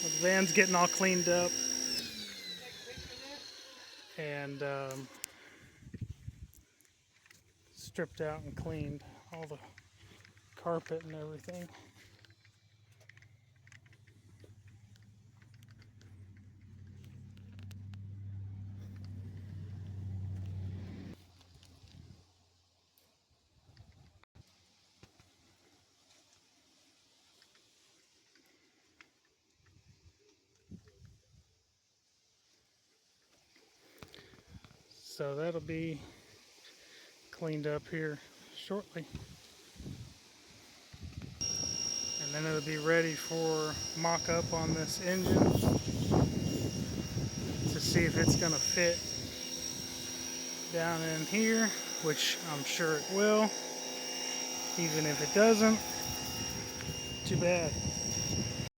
The van's getting all cleaned up, and stripped out and cleaned, all the carpet and everything. So that'll be cleaned up here shortly. And then it'll be ready for mock-up on this engine to see if it's going to fit down in here, which I'm sure it will. Even if it doesn't, too bad.